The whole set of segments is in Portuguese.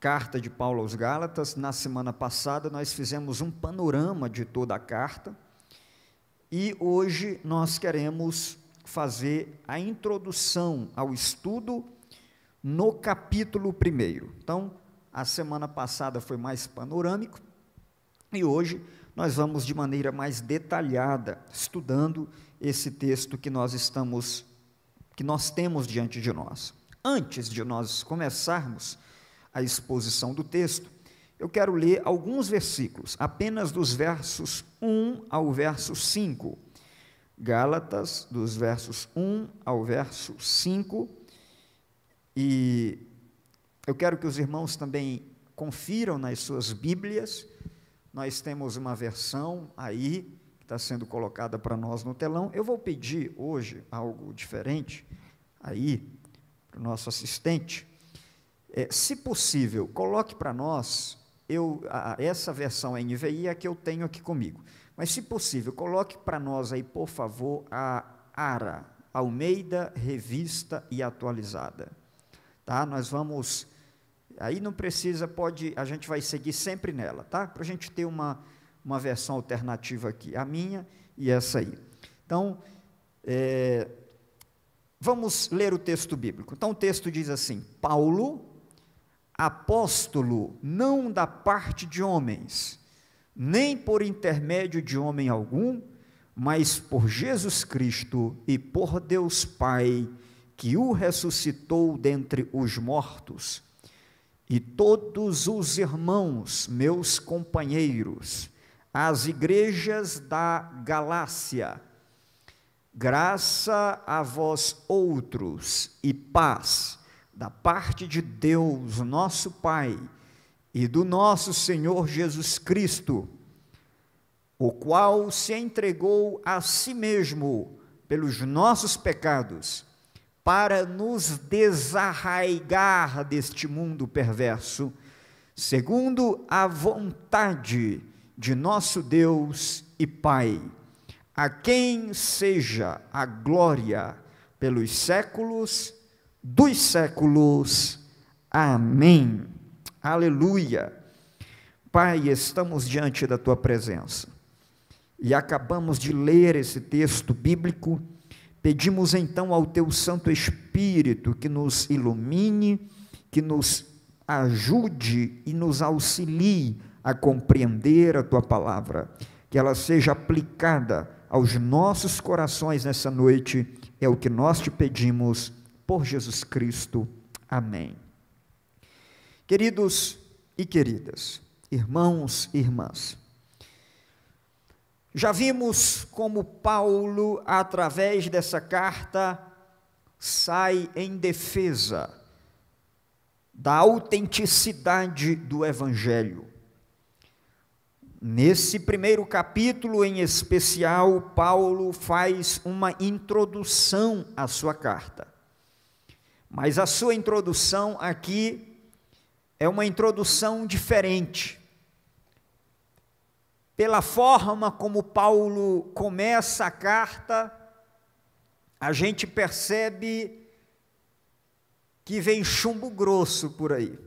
Carta de Paulo aos Gálatas. Na semana passada nós fizemos um panorama de toda a carta e hoje nós queremos fazer a introdução ao estudo no capítulo 1. Então, a semana passada foi mais panorâmico e hoje nós vamos de maneira mais detalhada estudando esse texto que nós temos diante de nós. Antes de nós começarmos a exposição do texto, eu quero ler alguns versículos, apenas dos versos 1 ao verso 5. Gálatas, dos versos 1 ao verso 5. E eu quero que os irmãos também confiram nas suas Bíblias. Nós temos uma versão aí, que está sendo colocada para nós no telão. Eu vou pedir hoje algo diferente aí, para o nosso assistente. Se possível, coloque para nós, essa versão NVI é a que eu tenho aqui comigo, mas se possível, coloque para nós aí, por favor, a ARA, Almeida, Revista e Atualizada. Tá? Nós vamos, aí não precisa, a gente vai seguir sempre nela, tá? Para a gente ter uma versão alternativa aqui, a minha e essa aí. Então, vamos ler o texto bíblico. Então, o texto diz assim: Paulo, apóstolo, não da parte de homens, nem por intermédio de homem algum, mas por Jesus Cristo e por Deus Pai, que o ressuscitou dentre os mortos, e todos os irmãos, meus companheiros, as igrejas da Galácia, graça a vós outros e paz, da parte de Deus, nosso Pai, e do nosso Senhor Jesus Cristo, o qual se entregou a si mesmo pelos nossos pecados, para nos desarraigar deste mundo perverso, segundo a vontade de nosso Deus e Pai, a quem seja a glória pelos séculos dos séculos. Amém. Aleluia. Pai, estamos diante da Tua presença e acabamos de ler esse texto bíblico. Pedimos então ao Teu Santo Espírito que nos ilumine, que nos ajude e nos auxilie a compreender a Tua palavra, que ela seja aplicada aos nossos corações nessa noite, é o que nós te pedimos, por Jesus Cristo. Amém. Queridos e queridas, irmãos e irmãs, já vimos como Paulo, através dessa carta, sai em defesa da autenticidade do Evangelho. Nesse primeiro capítulo, em especial, Paulo faz uma introdução à sua carta. Mas a sua introdução aqui é uma introdução diferente. Pela forma como Paulo começa a carta, a gente percebe que vem chumbo grosso por aí.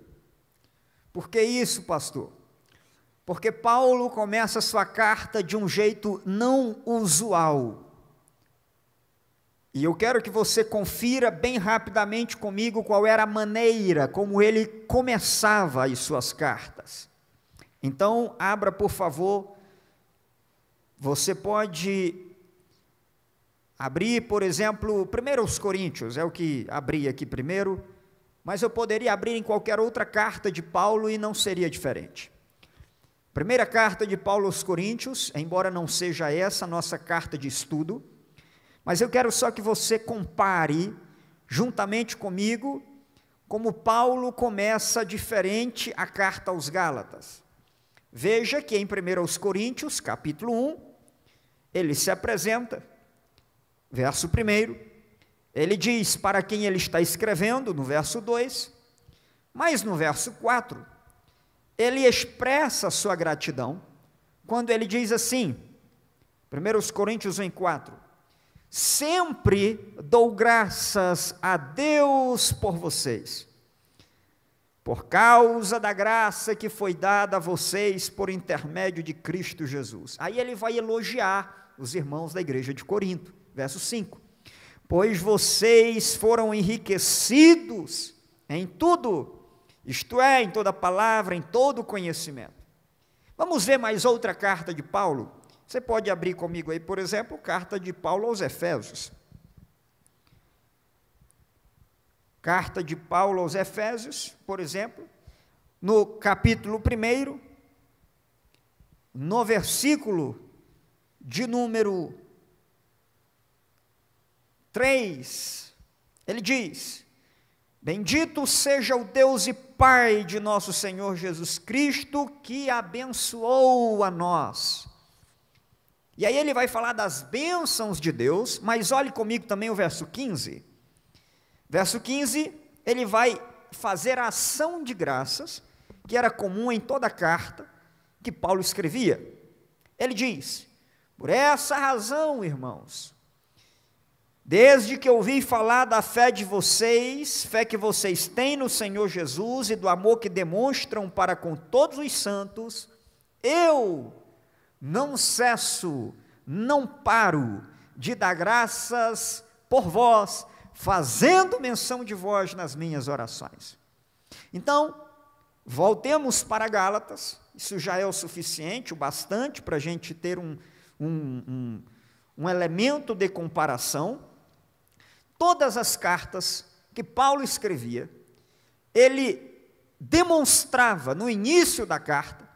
Por que isso, pastor? Porque Paulo começa a sua carta de um jeito não usual. E eu quero que você confira bem rapidamente comigo qual era a maneira como ele começava as suas cartas. Então, abra, por favor. Você pode abrir, por exemplo, 1 Coríntios, é o que abri aqui primeiro, mas eu poderia abrir em qualquer outra carta de Paulo e não seria diferente. Primeira carta de Paulo aos Coríntios, embora não seja essa a nossa carta de estudo, mas eu quero só que você compare, juntamente comigo, como Paulo começa diferente a carta aos Gálatas. Veja que em 1 Coríntios, capítulo 1, ele se apresenta, verso 1, ele diz para quem ele está escrevendo, no verso 2, mas no verso 4, ele expressa a sua gratidão, quando ele diz assim, 1 Coríntios 1:4, sempre dou graças a Deus por vocês, por causa da graça que foi dada a vocês por intermédio de Cristo Jesus. Aí ele vai elogiar os irmãos da igreja de Corinto, verso 5. Pois vocês foram enriquecidos em tudo, isto é, em toda palavra, em todo conhecimento. Vamos ver mais outra carta de Paulo. Você pode abrir comigo aí, por exemplo, carta de Paulo aos Efésios. Carta de Paulo aos Efésios, por exemplo, no capítulo 1, no versículo de número 3, ele diz: bendito seja o Deus e Pai de nosso Senhor Jesus Cristo, que abençoou a nós. E aí ele vai falar das bênçãos de Deus, mas olhe comigo também o verso 15. Verso 15, ele vai fazer a ação de graças, que era comum em toda a carta que Paulo escrevia. Ele diz: por essa razão, irmãos, desde que ouvi falar da fé de vocês, fé que vocês têm no Senhor Jesus e do amor que demonstram para com todos os santos, eu não cesso, não paro de dar graças por vós, fazendo menção de vós nas minhas orações. Então, voltemos para Gálatas. Isso já é o suficiente, o bastante, para a gente ter um elemento de comparação. Todas as cartas que Paulo escrevia, ele demonstrava no início da carta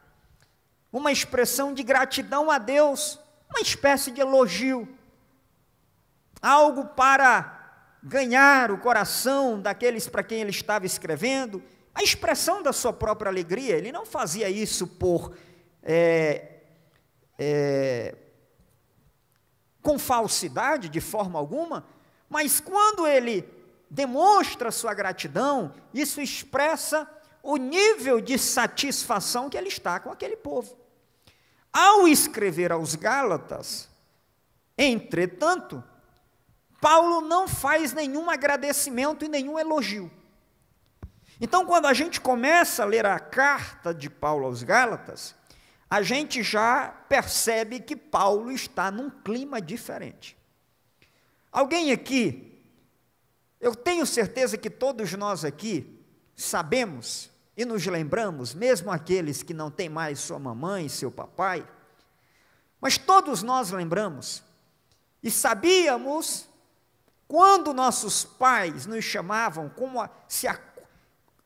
uma expressão de gratidão a Deus, uma espécie de elogio, algo para ganhar o coração daqueles para quem ele estava escrevendo, a expressão da sua própria alegria. Ele não fazia isso com falsidade de forma alguma, mas quando ele demonstra sua gratidão, isso expressa o nível de satisfação que ele está com aquele povo. Ao escrever aos Gálatas, entretanto, Paulo não faz nenhum agradecimento e nenhum elogio. Então, quando a gente começa a ler a carta de Paulo aos Gálatas, a gente já percebe que Paulo está num clima diferente. Alguém aqui, eu tenho certeza que todos nós aqui sabemos e nos lembramos, mesmo aqueles que não têm mais sua mamãe e seu papai, mas todos nós lembramos e sabíamos quando nossos pais nos chamavam,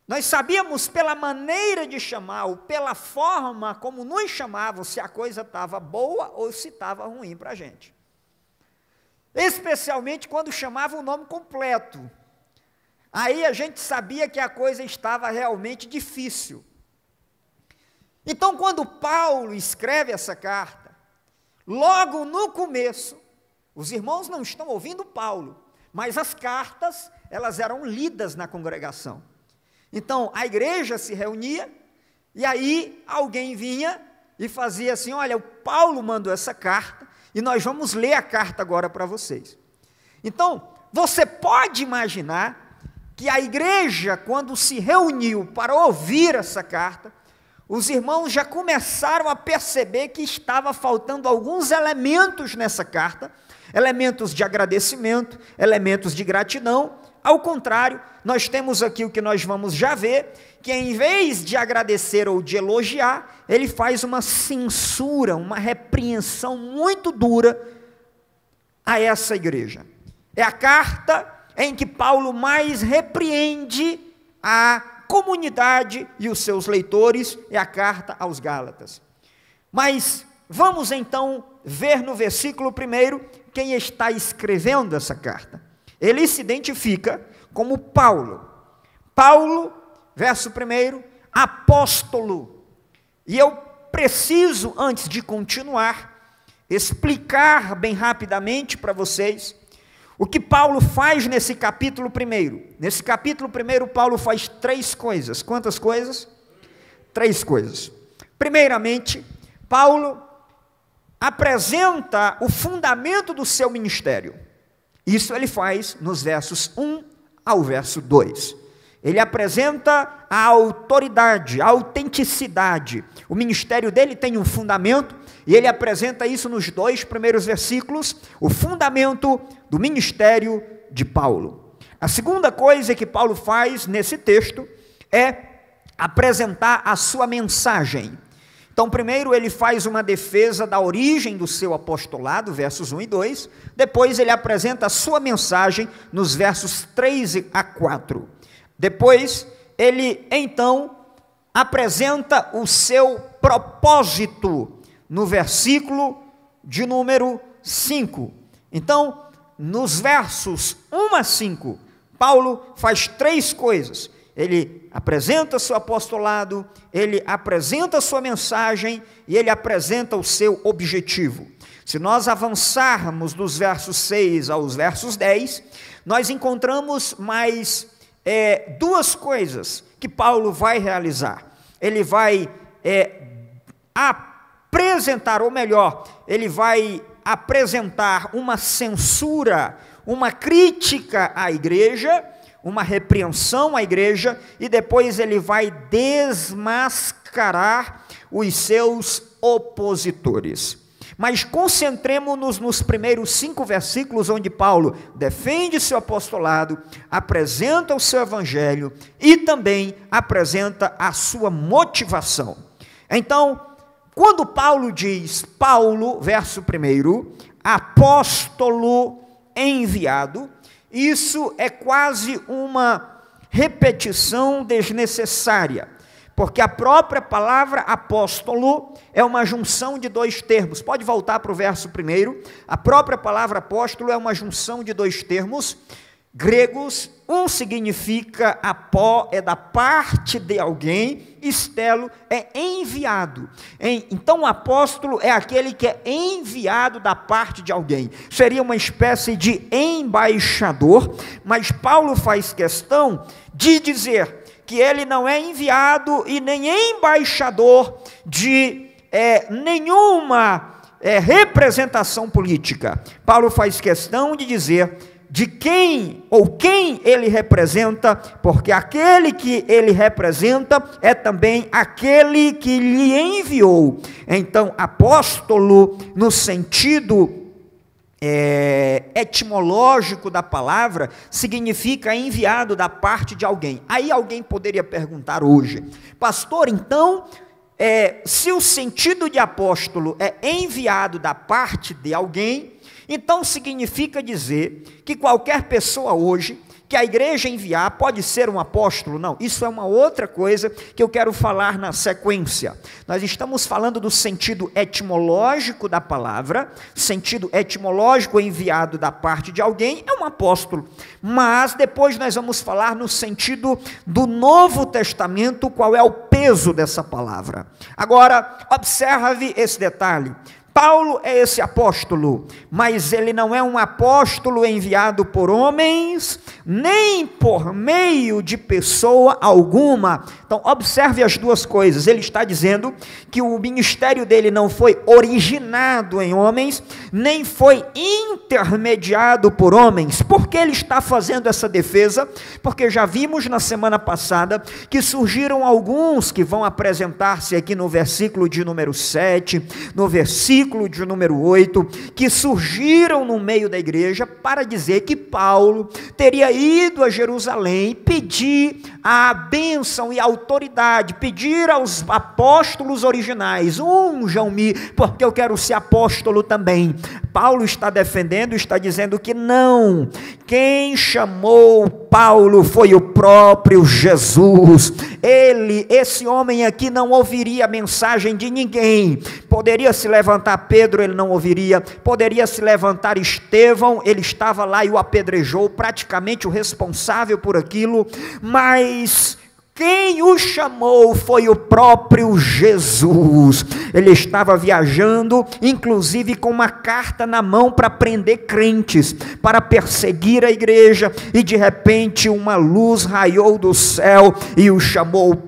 nós sabíamos pela maneira de chamar, ou pela forma como nos chamavam, se a coisa estava boa ou se estava ruim para a gente. Especialmente quando chamavam o nome completo. Aí a gente sabia que a coisa estava realmente difícil. Então, quando Paulo escreve essa carta, logo no começo, os irmãos não estão ouvindo Paulo, mas as cartas, elas eram lidas na congregação. Então, a igreja se reunia, e aí alguém vinha e fazia assim: olha, o Paulo mandou essa carta, e nós vamos ler a carta agora para vocês. Então, você pode imaginar que a igreja, quando se reuniu para ouvir essa carta, os irmãos já começaram a perceber que estava faltando alguns elementos nessa carta, elementos de agradecimento, elementos de gratidão. Ao contrário, nós temos aqui o que nós vamos já ver, que em vez de agradecer ou de elogiar, ele faz uma censura, uma repreensão muito dura a essa igreja. É a carta em que Paulo mais repreende a comunidade e os seus leitores, é a carta aos Gálatas. Mas vamos então ver no versículo 1 quem está escrevendo essa carta. Ele se identifica como Paulo. Paulo, verso 1, apóstolo. E eu preciso, antes de continuar, explicar bem rapidamente para vocês o que Paulo faz nesse capítulo 1. Nesse capítulo 1, Paulo faz 3 coisas. Quantas coisas? 3 coisas. Primeiramente, Paulo apresenta o fundamento do seu ministério. Isso ele faz nos versos 1 ao verso 2. ele apresenta a autoridade, a autenticidade. O ministério dele tem um fundamento, e ele apresenta isso nos 2 primeiros versículos, o fundamento do ministério de Paulo. A segunda coisa que Paulo faz nesse texto é apresentar a sua mensagem. Então, primeiro ele faz uma defesa da origem do seu apostolado, versos 1 e 2, depois ele apresenta a sua mensagem nos versos 3 a 4. Depois, ele então apresenta o seu propósito no versículo de número 5. Então, nos versos 1 a 5, Paulo faz 3 coisas. Ele apresenta seu apostolado, ele apresenta sua mensagem e ele apresenta o seu objetivo. Se nós avançarmos dos versos 6 aos versos 10, nós encontramos mais 2 coisas que Paulo vai realizar. Ele vai apresentar, ou melhor, ele vai apresentar uma censura, uma crítica à igreja, uma repreensão à igreja, e depois ele vai desmascarar os seus opositores. Mas concentremo-nos nos primeiros 5 versículos, onde Paulo defende seu apostolado, apresenta o seu evangelho e também apresenta a sua motivação. Então, quando Paulo diz, Paulo, verso 1, apóstolo enviado, isso é quase uma repetição desnecessária, porque a própria palavra apóstolo é uma junção de 2 termos. Pode voltar para o verso 1. A própria palavra apóstolo é uma junção de 2 termos gregos. Um significa apó, é da parte de alguém, estelo é enviado. Então o apóstolo é aquele que é enviado da parte de alguém. Seria uma espécie de embaixador, mas Paulo faz questão de dizer que ele não é enviado e nem embaixador de nenhuma representação política. Paulo faz questão de dizer de quem ele representa, porque aquele que ele representa é também aquele que lhe enviou. Então, apóstolo, no sentido etimológico da palavra, significa enviado da parte de alguém. Aí alguém poderia perguntar hoje, pastor, então, se o sentido de apóstolo é enviado da parte de alguém, então significa dizer que qualquer pessoa hoje, que a igreja enviar, pode ser um apóstolo? Não, isso é uma outra coisa que eu quero falar na sequência. Nós estamos falando do sentido etimológico da palavra, sentido etimológico enviado da parte de alguém, é um apóstolo. Mas depois nós vamos falar no sentido do Novo Testamento, qual é o peso dessa palavra. Agora, observe esse detalhe. Paulo é esse apóstolo, mas ele não é um apóstolo enviado por homens, nem por meio de pessoa alguma. Então, observe as 2 coisas. Ele está dizendo que o ministério dele não foi originado em homens, nem foi intermediado por homens. Por que ele está fazendo essa defesa? Porque já vimos na semana passada que surgiram alguns que vão apresentar-se aqui no versículo de número 7, no versículo de número 8, que surgiram no meio da igreja para dizer que Paulo teria ido a Jerusalém pedir a bênção e a autoridade, pedir aos apóstolos originais, unjam-me, porque eu quero ser apóstolo também. Paulo está defendendo, está dizendo que não, quem chamou Paulo foi o próprio Jesus. Esse homem aqui não ouviria a mensagem de ninguém. Poderia se levantar Pedro, ele não ouviria. Poderia se levantar Estevão, ele estava lá e o apedrejou, praticamente o responsável por aquilo, mas quem o chamou foi o próprio Jesus. Ele estava viajando, inclusive com uma carta na mão para prender crentes, para perseguir a igreja, e de repente uma luz raiou do céu e o chamou: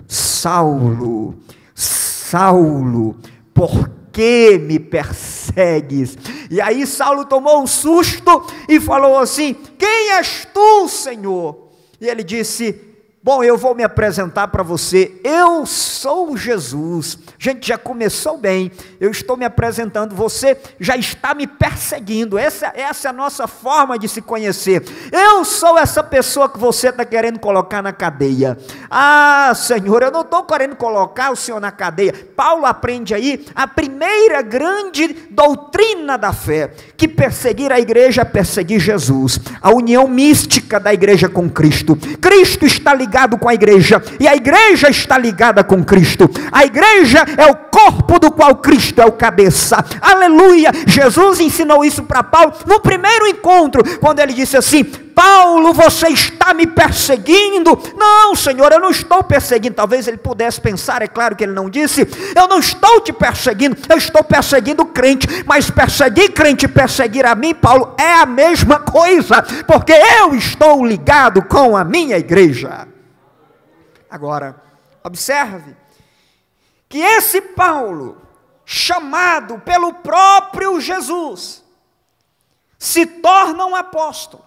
Saulo, Saulo, por que me persegues? E aí Saulo tomou um susto e falou assim: quem és tu, Senhor? E ele disse: Bom, eu vou me apresentar para você. Eu sou Jesus. Gente, já começou bem. Eu estou me apresentando. Você já está me perseguindo. Essa é a nossa forma de se conhecer. Eu sou essa pessoa que você está querendo colocar na cadeia. Ah, Senhor, eu não estou querendo colocar o Senhor na cadeia. Paulo aprende aí a primeira grande doutrina da fé, que perseguir a igreja é perseguir Jesus. A união mística da igreja com Cristo. Cristo está ligado com a igreja, e a igreja está ligada com Cristo. A igreja é o corpo do qual Cristo é o cabeça. Aleluia! Jesus ensinou isso para Paulo no primeiro encontro, quando ele disse assim: Paulo, você está me perseguindo? Não, Senhor, eu não estou perseguindo. Talvez ele pudesse pensar, é claro que ele não disse: eu não estou te perseguindo, eu estou perseguindo o crente. Mas perseguir crente e perseguir a mim, Paulo, é a mesma coisa, porque eu estou ligado com a minha igreja. Agora, observe que esse Paulo, chamado pelo próprio Jesus, se torna um apóstolo.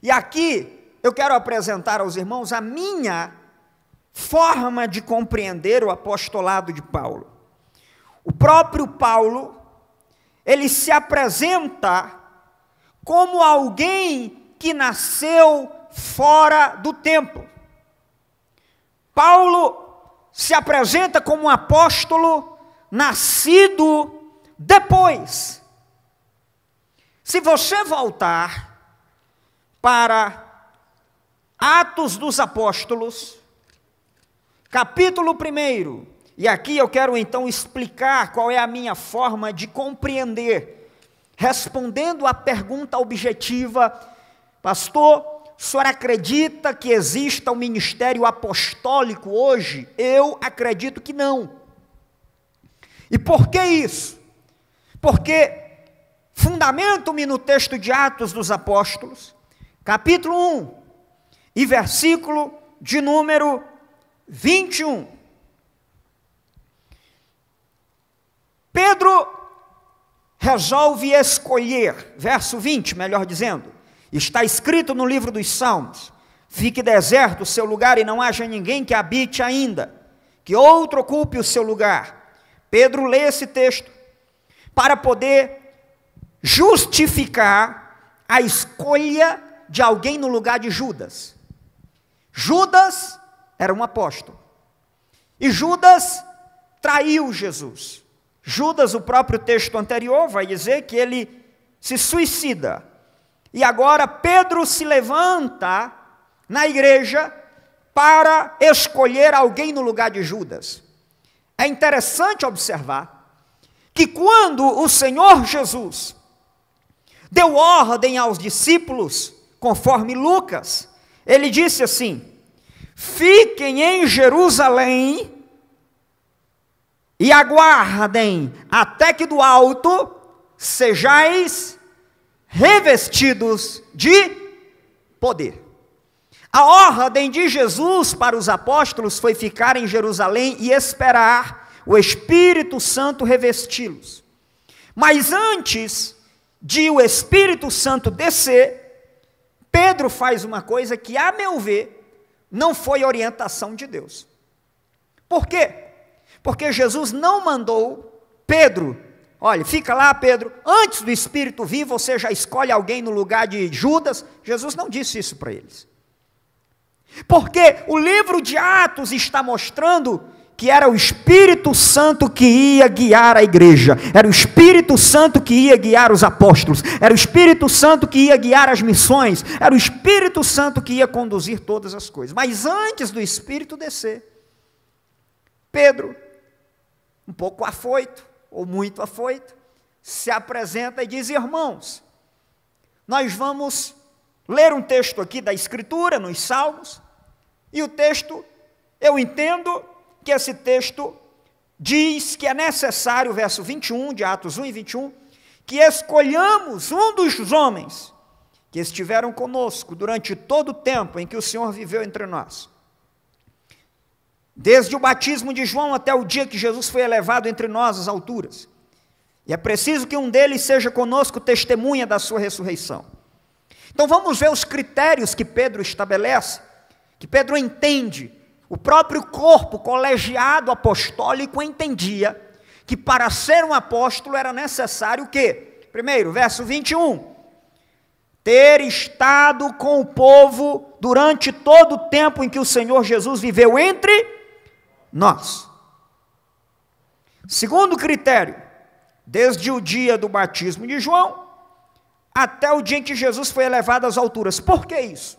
E aqui eu quero apresentar aos irmãos a minha forma de compreender o apostolado de Paulo. O próprio Paulo, ele se apresenta como alguém que nasceu fora do tempo. Paulo se apresenta como um apóstolo nascido depois. Se você voltar para Atos dos Apóstolos, capítulo 1, e aqui eu quero então explicar qual é a minha forma de compreender, respondendo à pergunta objetiva: pastor, o senhor acredita que exista um ministério apostólico hoje? Eu acredito que não. E por que isso? Porque fundamento-me no texto de Atos dos Apóstolos, capítulo 1, e versículo de número 21. Pedro resolve escolher, verso 20, melhor dizendo, está escrito no livro dos Salmos: fique deserto o seu lugar e não haja ninguém que habite ainda, que outro ocupe o seu lugar. Pedro lê esse texto para poder justificar a escolha de alguém no lugar de Judas. Judas era um apóstolo, e Judas traiu Jesus. Judas, o próprio texto anterior vai dizer que ele se suicida. E agora Pedro se levanta na igreja para escolher alguém no lugar de Judas. É interessante observar que quando o Senhor Jesus deu ordem aos discípulos, conforme Lucas, ele disse assim: fiquem em Jerusalém e aguardem até que do alto sejais revestidos de poder. A ordem de Jesus para os apóstolos foi ficar em Jerusalém e esperar o Espírito Santo revesti-los. Mas antes de o Espírito Santo descer, Pedro faz uma coisa que, a meu ver, não foi orientação de Deus. Por quê? Porque Jesus não mandou Pedro: olha, fica lá, Pedro, antes do Espírito vir, você já escolhe alguém no lugar de Judas. Jesus não disse isso para eles. Porque o livro de Atos está mostrando que era o Espírito Santo que ia guiar a igreja, era o Espírito Santo que ia guiar os apóstolos, era o Espírito Santo que ia guiar as missões, era o Espírito Santo que ia conduzir todas as coisas. Mas antes do Espírito descer, Pedro, um pouco afoito, ou muito afoito, se apresenta e diz: irmãos, nós vamos ler um texto aqui da Escritura, nos Salmos, e o texto, eu entendo que esse texto diz que é necessário, verso 21, de Atos 1 e 21, que escolhamos um dos homens que estiveram conosco durante todo o tempo em que o Senhor viveu entre nós. Desde o batismo de João até o dia que Jesus foi elevado entre nós às alturas. E é preciso que um deles seja conosco testemunha da sua ressurreição. Então vamos ver os critérios que Pedro estabelece que Pedro entende, o próprio corpo colegiado apostólico entendia que para ser um apóstolo era necessário o quê? Primeiro, verso 21, ter estado com o povo durante todo o tempo em que o Senhor Jesus viveu entre nós. Segundo critério, desde o dia do batismo de João, até o dia em que Jesus foi elevado às alturas. Por que isso?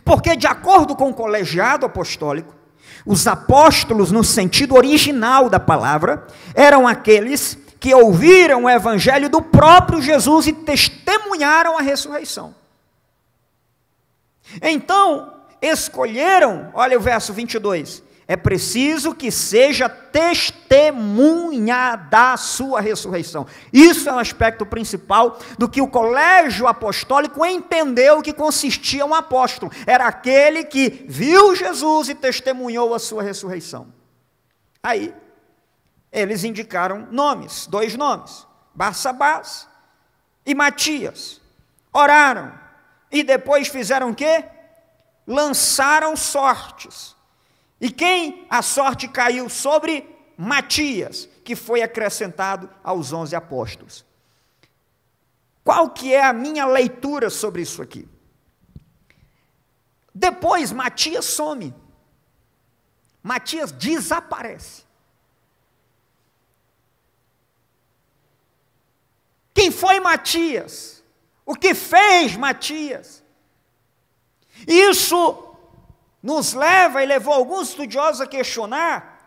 Porque de acordo com o colegiado apostólico, os apóstolos, no sentido original da palavra, eram aqueles que ouviram o evangelho do próprio Jesus e testemunharam a ressurreição. Então, escolheram, olha o verso 22, é preciso que seja testemunha da sua ressurreição. Isso é um aspecto principal do que o colégio apostólico entendeu que consistia um apóstolo. Era aquele que viu Jesus e testemunhou a sua ressurreição. Aí, eles indicaram nomes, 2 nomes, Barsabás e Matias. Oraram e depois fizeram o quê? Lançaram sortes. E quem a sorte caiu sobre? Matias, que foi acrescentado aos 11 apóstolos. Qual que é a minha leitura sobre isso aqui? Depois Matias some. Matias desaparece. Quem foi Matias? O que fez Matias? Isso nos leva e levou alguns estudiosos a questionar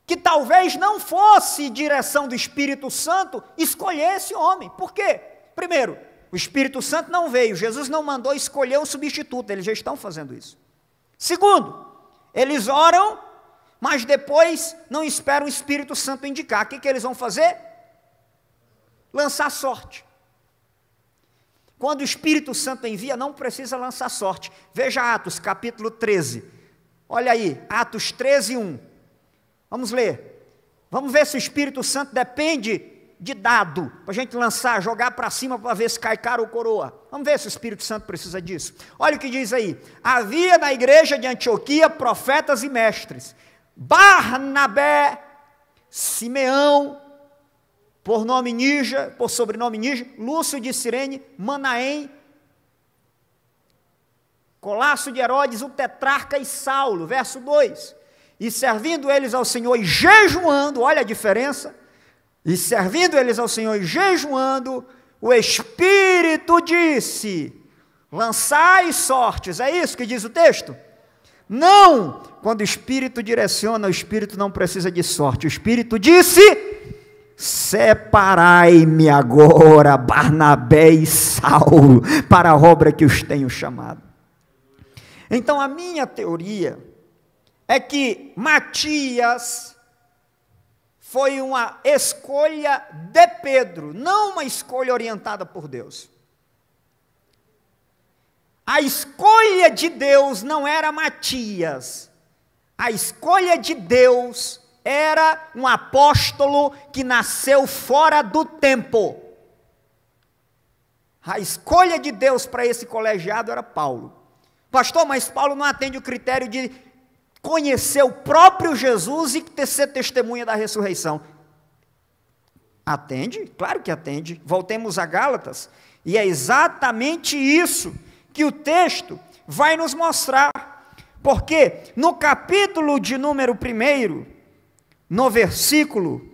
que talvez não fosse direção do Espírito Santo escolher esse homem. Por quê? Primeiro, o Espírito Santo não veio, Jesus não mandou escolher um substituto, eles já estão fazendo isso. Segundo, eles oram, mas depois não esperam o Espírito Santo indicar. O que eles vão fazer? Lançar sorte. Quando o Espírito Santo envia, não precisa lançar sorte. Veja Atos, capítulo 13. Olha aí, Atos 13, 1. Vamos ler. Vamos ver se o Espírito Santo depende de dado, para a gente lançar, jogar para cima para ver se cai cara ou coroa. Vamos ver se o Espírito Santo precisa disso. Olha o que diz aí. Havia na igreja de Antioquia profetas e mestres. Barnabé, Simeão, por sobrenome Níger, Lúcio de Cirene, Manaém, Colasso de Herodes, o tetrarca e Saulo, verso 2, e servindo eles ao Senhor e jejuando, olha a diferença, e servindo eles ao Senhor e jejuando, o Espírito disse, lançai sortes, é isso que diz o texto? Não, quando o Espírito direciona, o Espírito não precisa de sorte, o Espírito disse, separai-me agora, Barnabé e Saulo, para a obra que os tenho chamado. Então a minha teoria é que Matias foi uma escolha de Pedro, não uma escolha orientada por Deus. A escolha de Deus não era Matias, a escolha de Deus era um apóstolo que nasceu fora do tempo. A escolha de Deus para esse colegiado era Paulo. Pastor, mas Paulo não atende o critério de conhecer o próprio Jesus e ser testemunha da ressurreição. Atende? Claro que atende. Voltemos a Gálatas, e é exatamente isso que o texto vai nos mostrar. Porque no capítulo de número 1, no versículo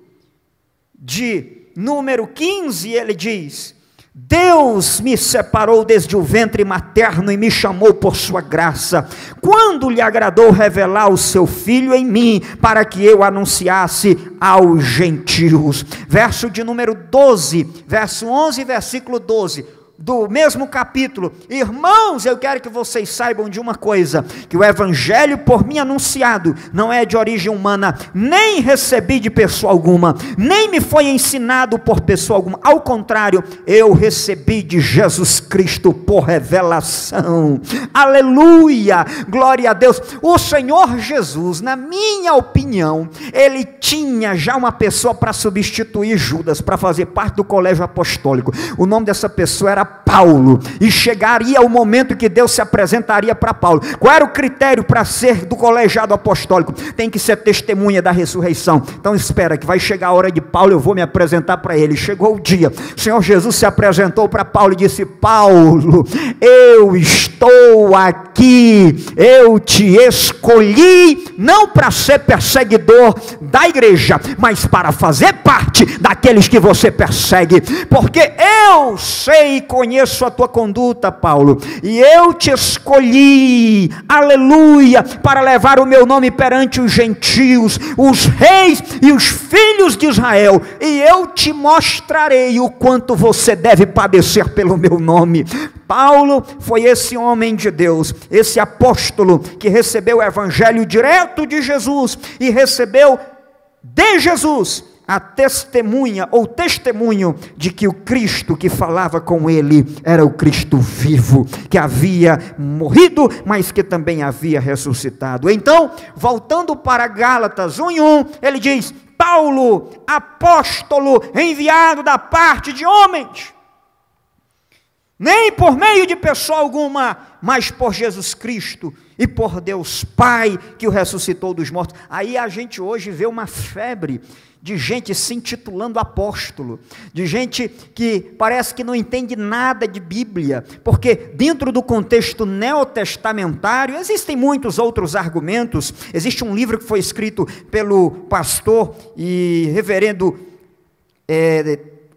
de número 15, ele diz, Deus me separou desde o ventre materno e me chamou por sua graça, quando lhe agradou revelar o seu Filho em mim, para que eu anunciasse aos gentios. Verso de número 12, verso 11 e versículo 12, do mesmo capítulo. Irmãos, eu quero que vocês saibam de uma coisa, que o evangelho por mim anunciado não é de origem humana, nem recebi de pessoa alguma, nem me foi ensinado por pessoa alguma, ao contrário, eu recebi de Jesus Cristo por revelação. Aleluia, glória a Deus. O Senhor Jesus, na minha opinião, ele tinha já uma pessoa para substituir Judas, para fazer parte do colégio apostólico. O nome dessa pessoa era Paulo, e chegaria o momento que Deus se apresentaria para Paulo. Qual era o critério para ser do colegiado apostólico? Tem que ser testemunha da ressurreição. Então espera que vai chegar a hora de Paulo, eu vou me apresentar para ele. Chegou o dia, o Senhor Jesus se apresentou para Paulo e disse: Paulo, eu estou aqui, eu te escolhi, não para ser perseguidor da igreja, mas para fazer parte daqueles que você persegue, porque eu sei e conheço a tua conduta, Paulo, e eu te escolhi, aleluia, para levar o meu nome perante os gentios, os reis e os filhos de Israel, e eu te mostrarei o quanto você deve padecer pelo meu nome. Paulo foi esse homem de Deus, esse apóstolo que recebeu o evangelho direto de Jesus e recebeu de Jesus a testemunha ou testemunho de que o Cristo que falava com ele era o Cristo vivo, que havia morrido, mas que também havia ressuscitado. Então, voltando para Gálatas 1:1, ele diz: Paulo, apóstolo enviado da parte de homens, nem por meio de pessoa alguma, mas por Jesus Cristo e por Deus Pai, que o ressuscitou dos mortos. Aí a gente hoje vê uma febre de gente se intitulando apóstolo, de gente que parece que não entende nada de Bíblia, porque dentro do contexto neotestamentário existem muitos outros argumentos. Existe um livro que foi escrito pelo pastor e reverendo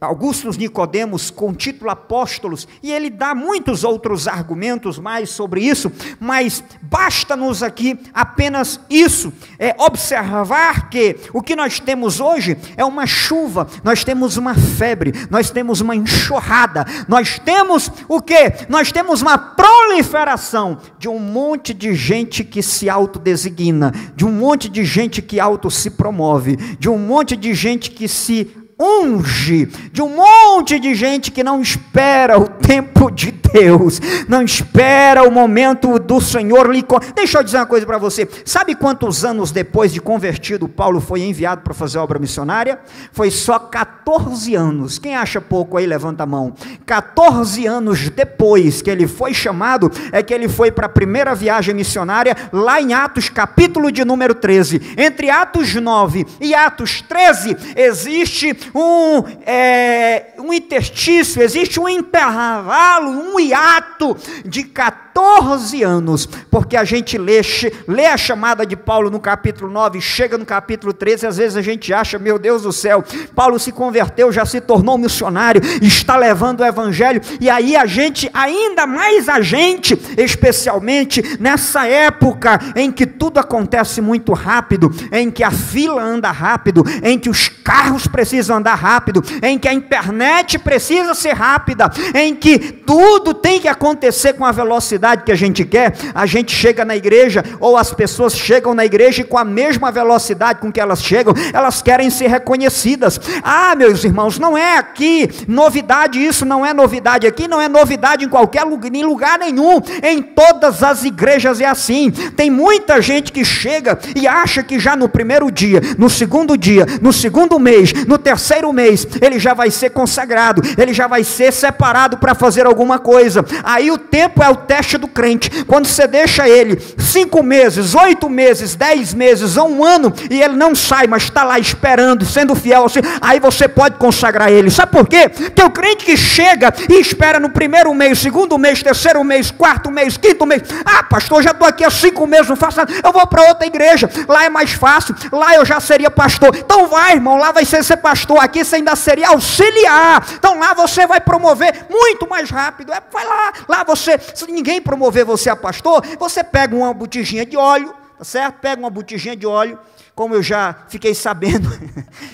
Augustus Nicodemos, com o título Apóstolos, e ele dá muitos outros argumentos mais sobre isso, mas basta-nos aqui apenas isso, observar que o que nós temos hoje é uma chuva, nós temos uma febre, nós temos uma enxurrada, nós temos o quê? Nós temos uma proliferação de um monte de gente que se autodesigna, de um monte de gente que auto se promove, de um monte de gente que se unge, de um monte de gente que não espera o tempo de Deus, não espera o momento do Senhor lhe... Deixa eu dizer uma coisa para você, sabe quantos anos depois de convertido Paulo foi enviado para fazer a obra missionária? Foi só 14 anos, quem acha pouco aí, levanta a mão. 14 anos depois que ele foi chamado, é que ele foi para a primeira viagem missionária, lá em Atos capítulo de número 13, entre Atos 9 e Atos 13, existe um interstício, existe um intervalo, um hiato de 14 anos, porque a gente lê a chamada de Paulo no capítulo 9, chega no capítulo 13, às vezes a gente acha, meu Deus do céu, Paulo se converteu, já se tornou missionário, está levando o evangelho, e aí a gente, ainda mais a gente, especialmente nessa época em que tudo acontece muito rápido, em que a fila anda rápido, em que os carros precisam andar rápido, em que a internet precisa ser rápida, em que tudo tem que acontecer com a velocidade que a gente quer, a gente chega na igreja, ou as pessoas chegam na igreja e com a mesma velocidade com que elas chegam, elas querem ser reconhecidas. Ah, meus irmãos, não é aqui novidade, isso não é novidade aqui, não é novidade em qualquer lugar, em lugar nenhum, em todas as igrejas é assim. Tem muita gente que chega e acha que já no primeiro dia, no segundo dia, no segundo mês, no terceiro mês, ele já vai ser consagrado, ele já vai ser separado para fazer alguma coisa. Aí o tempo é o teste do crente. Quando você deixa ele 5 meses, 8 meses, 10 meses ou 1 ano, e ele não sai, mas está lá esperando, sendo fiel assim, aí você pode consagrar ele. Sabe por quê? Porque o crente que chega e espera no primeiro mês, segundo mês, terceiro mês, quarto mês, quinto mês, ah, pastor, já estou aqui há 5 meses, não faço nada, eu vou para outra igreja, lá é mais fácil, lá eu já seria pastor. Então vai, irmão, lá vai ser pastor, aqui você ainda seria auxiliar, então lá você vai promover muito mais rápido. Vai lá você, se ninguém promover você a pastor, você pega uma botijinha de óleo, tá certo? Pega uma botijinha de óleo, como eu já fiquei sabendo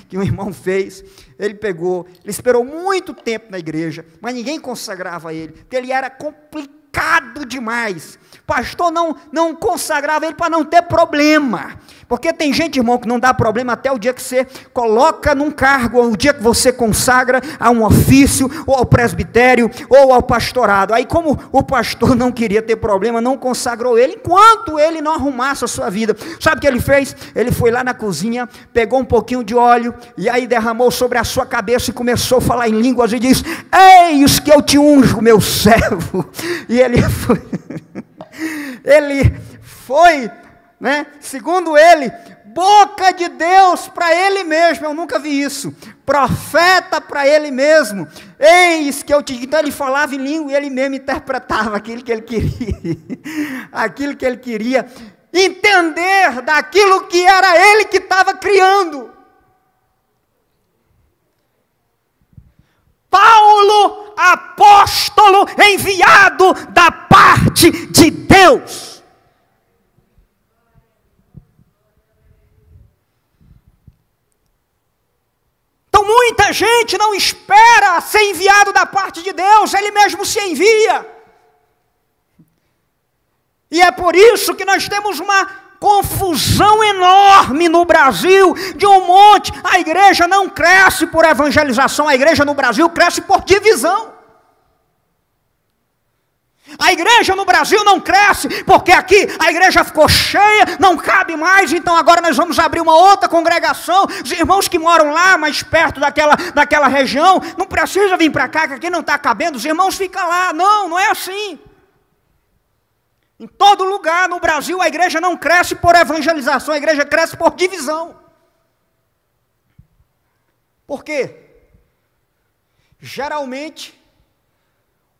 que um irmão fez, ele esperou muito tempo na igreja, mas ninguém consagrava ele, porque ele era complicado focado demais. Pastor não consagrava ele para não ter problema. Porque tem gente, irmão, que não dá problema até o dia que você coloca num cargo, ou o dia que você consagra a um ofício, ou ao presbitério, ou ao pastorado. Aí, como o pastor não queria ter problema, não consagrou ele, enquanto ele não arrumasse a sua vida. Sabe o que ele fez? Ele foi lá na cozinha, pegou um pouquinho de óleo, e aí derramou sobre a sua cabeça, e começou a falar em línguas, e disse: eis que eu te unjo, meu servo. E ele foi, né, segundo ele, boca de Deus para ele mesmo. Eu nunca vi isso. Profeta para ele mesmo. Eis que eu te... Então ele falava em língua e ele mesmo interpretava aquilo que ele queria. Aquilo que ele queria entender daquilo que era ele que estava criando. Paulo, apóstolo enviado da parte de Deus. Então muita gente não espera ser enviado da parte de Deus, ele mesmo se envia. E é por isso que nós temos uma confusão enorme no Brasil, de um monte. A igreja não cresce por evangelização, a igreja no Brasil cresce por divisão. A igreja no Brasil não cresce, porque aqui a igreja ficou cheia, não cabe mais, então agora nós vamos abrir uma outra congregação. Os irmãos que moram lá, mais perto daquela região, não precisa vir para cá, que aqui não está cabendo, os irmãos ficam lá. Não, não é assim. Em todo lugar no Brasil a igreja não cresce por evangelização, a igreja cresce por divisão. Por quê? Geralmente,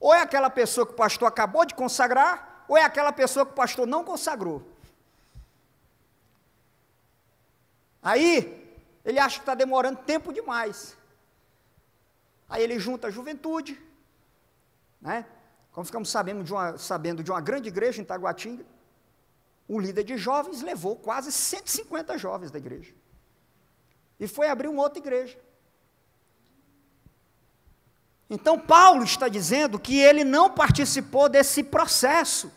ou é aquela pessoa que o pastor acabou de consagrar, ou é aquela pessoa que o pastor não consagrou. Aí, ele acha que está demorando tempo demais. Aí ele junta a juventude, né? Como ficamos sabendo de uma grande igreja em Taguatinga, o líder de jovens levou quase 150 jovens da igreja. E foi abrir uma outra igreja. Então Paulo está dizendo que ele não participou desse processo.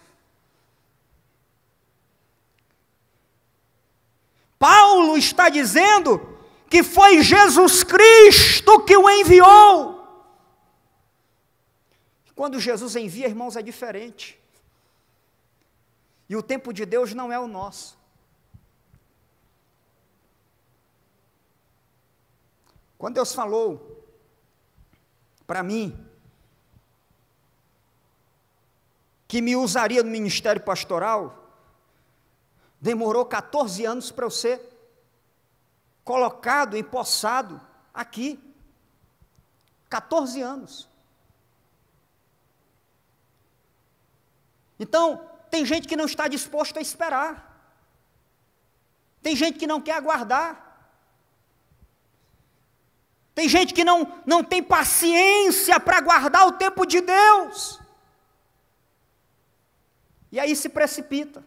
Paulo está dizendo que foi Jesus Cristo que o enviou. Quando Jesus envia, irmãos, é diferente. E o tempo de Deus não é o nosso. Quando Deus falou para mim que me usaria no ministério pastoral, demorou 14 anos para eu ser colocado, empossado aqui. 14 anos. Então, tem gente que não está disposto a esperar. Tem gente que não quer aguardar. Tem gente que não tem paciência para aguardar o tempo de Deus. E aí se precipita.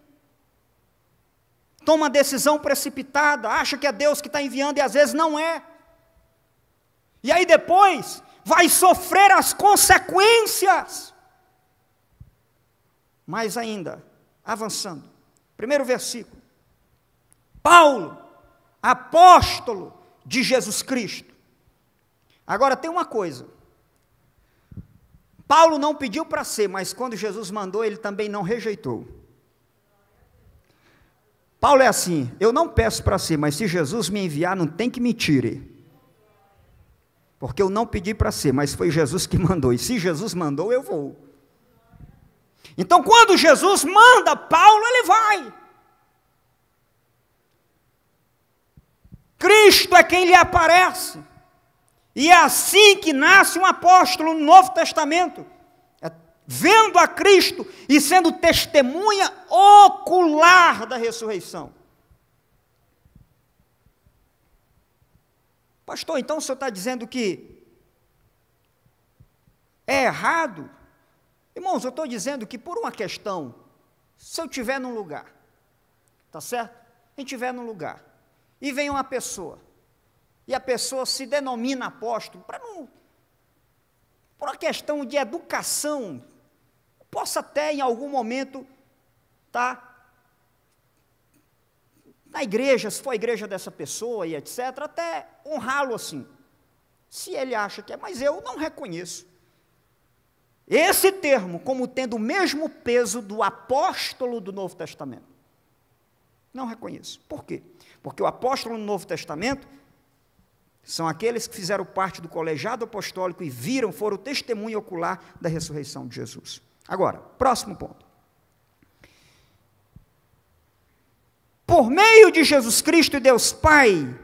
Toma decisão precipitada, acha que é Deus que está enviando e às vezes não é. E aí depois vai sofrer as consequências. Mais ainda, avançando. Primeiro versículo. Paulo, apóstolo de Jesus Cristo. Agora tem uma coisa. Paulo não pediu para ser, mas quando Jesus mandou, ele também não rejeitou. Paulo é assim: eu não peço para ser, mas se Jesus me enviar, não tem que me tire. Porque eu não pedi para ser, mas foi Jesus que mandou. E se Jesus mandou, eu vou. Então, quando Jesus manda Paulo, ele vai. Cristo é quem lhe aparece. E é assim que nasce um apóstolo no Novo Testamento. Vendo a Cristo e sendo testemunha ocular da ressurreição. Pastor, então o senhor está dizendo que é errado? Irmãos, eu estou dizendo que por uma questão, se eu estiver num lugar, tá certo? A gente estiver num lugar, e vem uma pessoa, e a pessoa se denomina apóstolo, por uma questão de educação, possa até em algum momento estar na igreja, se for a igreja dessa pessoa e etc., até honrá-lo assim, se ele acha que é, mas eu não reconheço esse termo como tendo o mesmo peso do apóstolo do Novo Testamento. Não reconheço. Por quê? Porque o apóstolo no Novo Testamento são aqueles que fizeram parte do colegiado apostólico e viram, foram testemunha ocular da ressurreição de Jesus. Agora, próximo ponto. Por meio de Jesus Cristo e Deus Pai,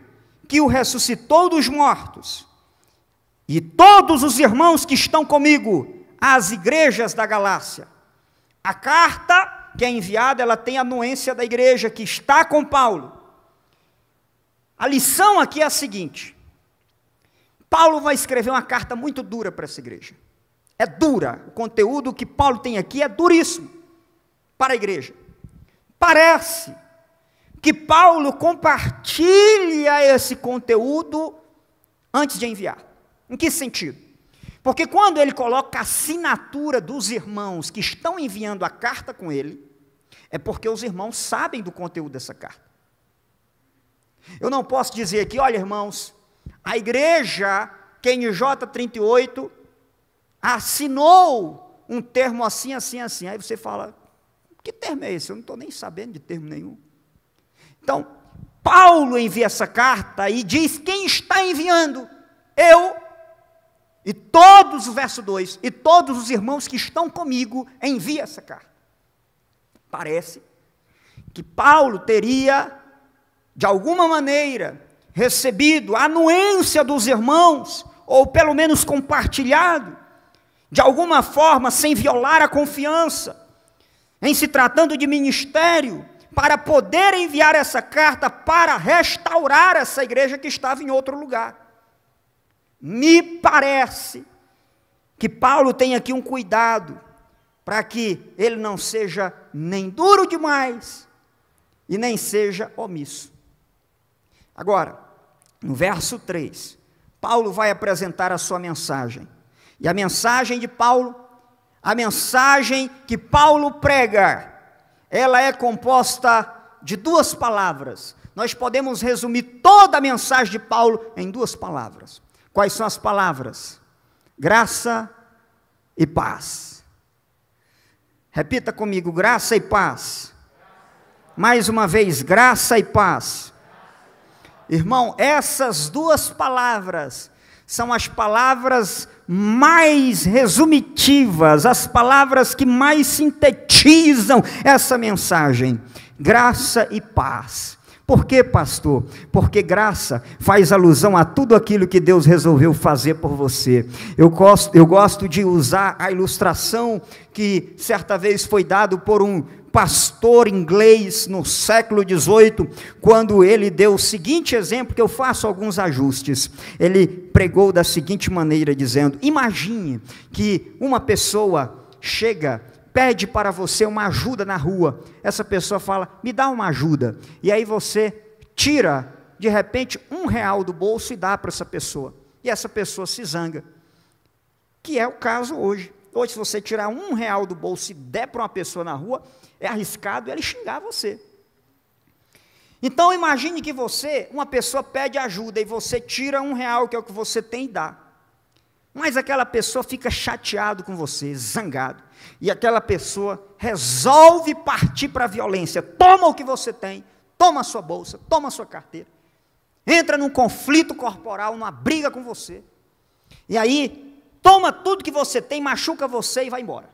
que o ressuscitou dos mortos, e todos os irmãos que estão comigo, às igrejas da Galácia. A carta que é enviada, ela tem a anuência da igreja que está com Paulo. A lição aqui é a seguinte: Paulo vai escrever uma carta muito dura para essa igreja. É dura, o conteúdo que Paulo tem aqui é duríssimo para a igreja. Parece que Paulo compartilha esse conteúdo antes de enviar. Em que sentido? Porque quando ele coloca a assinatura dos irmãos que estão enviando a carta com ele, é porque os irmãos sabem do conteúdo dessa carta. Eu não posso dizer aqui, olha irmãos, a igreja QNJ 38 assinou um termo assim, assim, assim. Aí você fala, que termo é esse? Eu não estou nem sabendo de termo nenhum. Então, Paulo envia essa carta e diz quem está enviando. Eu e todos, o verso 2, e todos os irmãos que estão comigo envia essa carta. Parece que Paulo teria, de alguma maneira, recebido a anuência dos irmãos, ou pelo menos compartilhado, de alguma forma, sem violar a confiança, em se tratando de ministério, para poder enviar essa carta para restaurar essa igreja que estava em outro lugar. Me parece que Paulo tem aqui um cuidado, para que ele não seja nem duro demais, e nem seja omisso. Agora, no verso 3, Paulo vai apresentar a sua mensagem, e a mensagem de Paulo, a mensagem que Paulo prega, ela é composta de duas palavras. Nós podemos resumir toda a mensagem de Paulo em duas palavras. Quais são as palavras? Graça e paz. Repita comigo, graça e paz. Mais uma vez, graça e paz. Irmão, essas duas palavras são as palavras mais resumitivas, as palavras que mais sintetizam essa mensagem. Graça e paz. Por quê, pastor? Porque graça faz alusão a tudo aquilo que Deus resolveu fazer por você. Eu gosto de usar a ilustração que certa vez foi dado por um pastor inglês no século XVIII, quando ele deu o seguinte exemplo, que eu faço alguns ajustes. Ele pregou da seguinte maneira, dizendo, imagine que uma pessoa chega, pede para você uma ajuda na rua, essa pessoa fala, me dá uma ajuda, e aí você tira, de repente, R$1 do bolso e dá para essa pessoa, e essa pessoa se zanga, que é o caso hoje. Hoje, se você tirar R$1 do bolso e der para uma pessoa na rua, é arriscado ele xingar você. Então, imagine que uma pessoa pede ajuda, e você tira R$1, que é o que você tem, e dá. Mas aquela pessoa fica chateado com você, zangado, e aquela pessoa resolve partir para a violência, toma o que você tem, toma a sua bolsa, toma a sua carteira, entra num conflito corporal, numa briga com você, e aí toma tudo que você tem, machuca você e vai embora.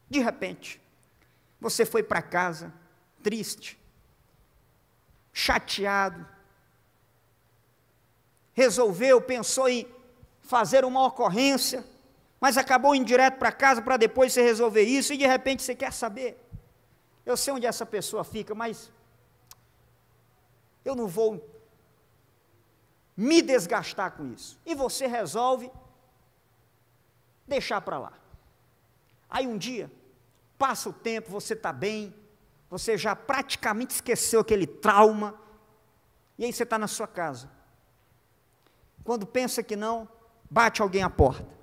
De repente, você foi para casa, triste, chateado, resolveu, pensou em fazer uma ocorrência, mas acabou indo direto para casa para depois você resolver isso, e de repente você quer saber, eu sei onde essa pessoa fica, mas eu não vou me desgastar com isso, e você resolve deixar para lá. Aí um dia, passa o tempo, você está bem, você já praticamente esqueceu aquele trauma, e aí você está na sua casa, quando pensa que não, bate alguém à porta.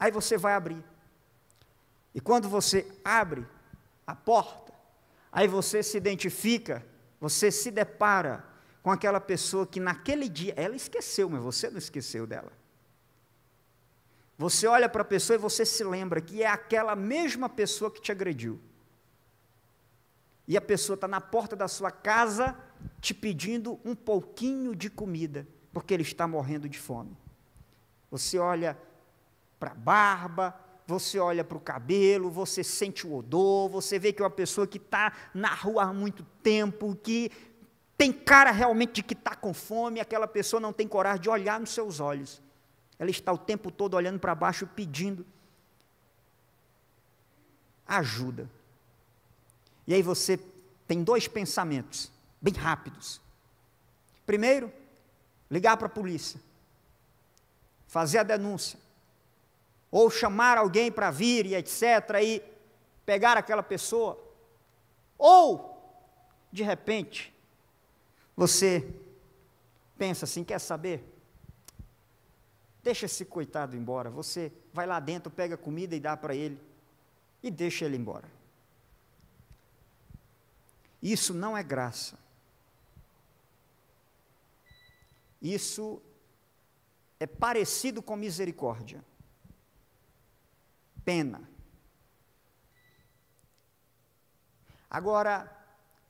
Aí você vai abrir. E quando você abre a porta, aí você se identifica, você se depara com aquela pessoa que naquele dia, ela esqueceu, mas você não esqueceu dela. Você olha para a pessoa e você se lembra que é aquela mesma pessoa que te agrediu. E a pessoa está na porta da sua casa te pedindo um pouquinho de comida, porque ele está morrendo de fome. Você olha para a barba, você olha para o cabelo, você sente o odor, você vê que é uma pessoa que está na rua há muito tempo, que tem cara realmente de que está com fome, aquela pessoa não tem coragem de olhar nos seus olhos. Ela está o tempo todo olhando para baixo, pedindo ajuda. E aí você tem dois pensamentos, bem rápidos. Primeiro, ligar para a polícia, fazer a denúncia, ou chamar alguém para vir e etc., e pegar aquela pessoa. Ou, de repente, você pensa assim, quer saber? Deixa esse coitado embora, você vai lá dentro, pega comida e dá para ele, e deixa ele embora. Isso não é graça. Isso é parecido com misericórdia. Pena. Agora,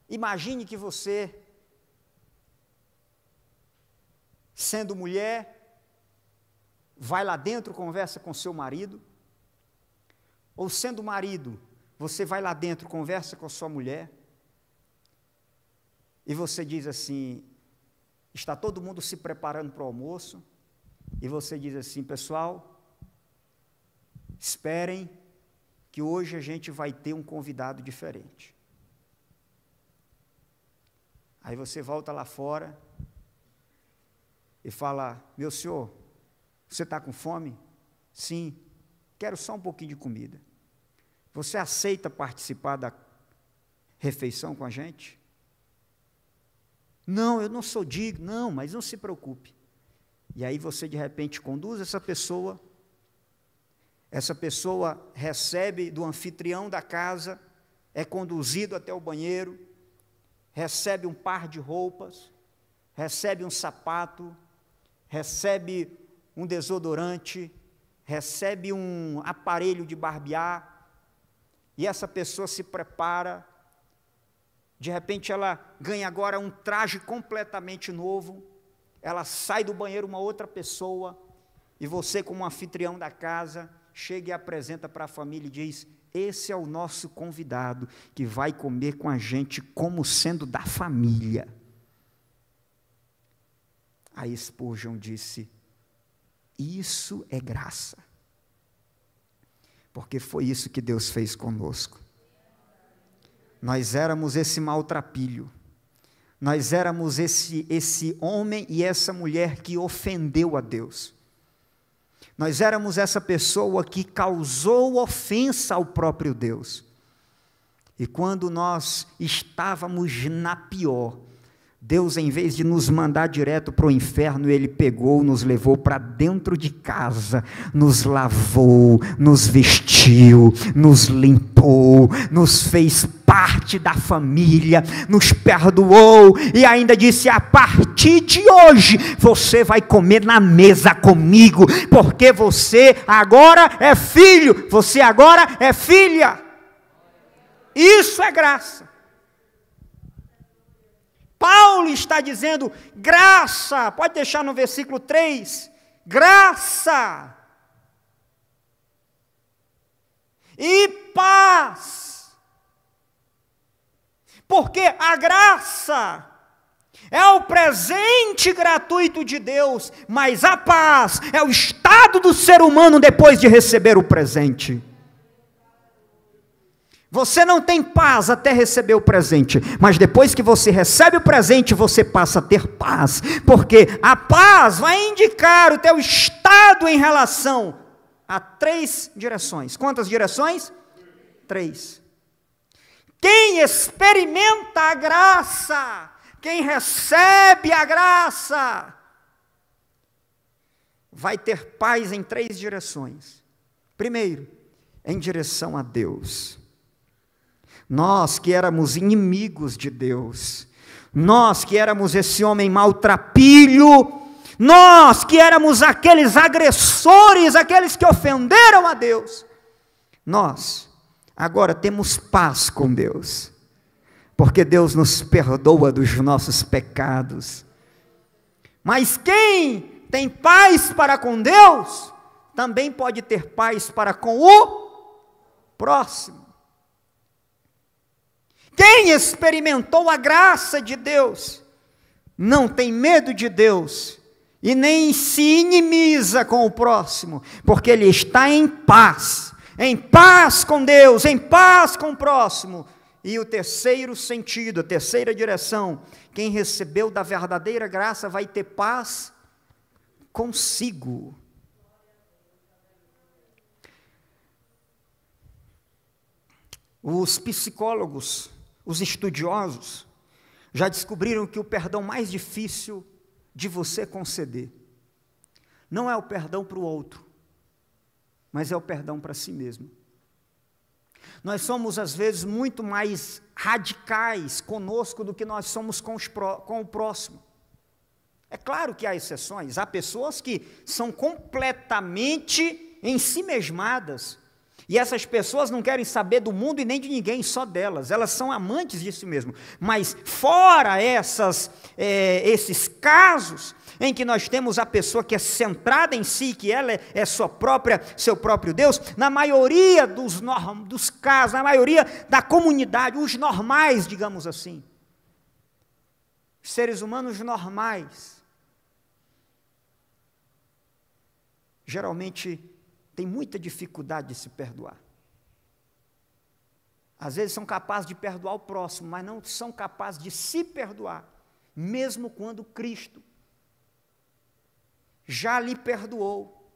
imagine que você, sendo mulher, vai lá dentro, conversa com seu marido, ou sendo marido, você vai lá dentro, conversa com a sua mulher, e você diz assim, está todo mundo se preparando para o almoço, e você diz assim, pessoal, esperem que hoje a gente vai ter um convidado diferente. Aí você volta lá fora e fala, meu senhor, você está com fome? Sim, quero só um pouquinho de comida. Você aceita participar da refeição com a gente? Não, eu não sou digno. Não, mas não se preocupe. E aí você de repente conduz essa pessoa recebe do anfitrião da casa, é conduzido até o banheiro, recebe um par de roupas, recebe um sapato, recebe um desodorante, recebe um aparelho de barbear, e essa pessoa se prepara, de repente ela ganha agora um traje completamente novo, ela sai do banheiro uma outra pessoa, e você como anfitrião da casa, chega e apresenta para a família e diz, esse é o nosso convidado, que vai comer com a gente como sendo da família. Aí Spurgeon disse, isso é graça, porque foi isso que Deus fez conosco. Nós éramos esse maltrapilho, nós éramos esse homem e essa mulher que ofendeu a Deus, nós éramos essa pessoa que causou ofensa ao próprio Deus, e quando nós estávamos na pior, Deus, em vez de nos mandar direto para o inferno, Ele pegou, nos levou para dentro de casa, nos lavou, nos vestiu, nos limpou, nos fez parte da família, nos perdoou e ainda disse, a partir de hoje, você vai comer na mesa comigo, porque você agora é filho, você agora é filha. Isso é graça. Paulo está dizendo, graça, pode deixar no versículo 3, graça e paz, porque a graça é o presente gratuito de Deus, mas a paz é o estado do ser humano depois de receber o presente. Você não tem paz até receber o presente, mas depois que você recebe o presente, você passa a ter paz, porque a paz vai indicar o teu estado em relação a 3 direções. Quantas direções? 3. Quem experimenta a graça, quem recebe a graça, vai ter paz em 3 direções. Primeiro, em direção a Deus. Nós que éramos inimigos de Deus, nós que éramos esse homem maltrapilho, nós que éramos aqueles agressores, aqueles que ofenderam a Deus, nós agora temos paz com Deus, porque Deus nos perdoa dos nossos pecados. Mas quem tem paz para com Deus, também pode ter paz para com o próximo. Quem experimentou a graça de Deus, não tem medo de Deus, e nem se inimiza com o próximo, porque ele está em paz com Deus, em paz com o próximo. E o terceiro sentido, a terceira direção, quem recebeu da verdadeira graça vai ter paz consigo. Os psicólogos, os estudiosos, já descobriram que o perdão mais difícil de você conceder não é o perdão para o outro, mas é o perdão para si mesmo. Nós somos, às vezes, muito mais radicais conosco do que nós somos com o próximo. É claro que há exceções, há pessoas que são completamente ensimesmadas, e essas pessoas não querem saber do mundo e nem de ninguém, só delas, elas são amantes de si mesmo. Mas fora esses casos em que nós temos a pessoa que é centrada em si, que ela é seu próprio Deus, na maioria dos casos, na maioria da comunidade, os normais, digamos assim, seres humanos normais, geralmente tem muita dificuldade de se perdoar. Às vezes são capazes de perdoar o próximo, mas não são capazes de se perdoar, mesmo quando Cristo já lhe perdoou.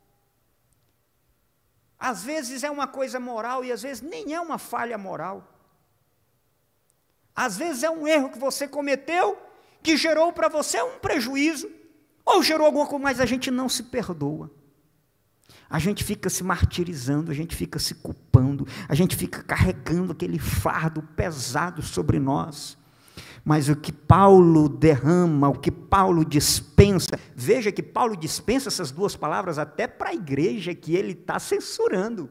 Às vezes é uma coisa moral e às vezes nem é uma falha moral. Às vezes é um erro que você cometeu, que gerou para você um prejuízo, ou gerou alguma coisa, mas a gente não se perdoa. A gente fica se martirizando, a gente fica se culpando, a gente fica carregando aquele fardo pesado sobre nós. Mas o que Paulo derrama, o que Paulo dispensa, veja que Paulo dispensa essas duas palavras até para a igreja que ele está censurando.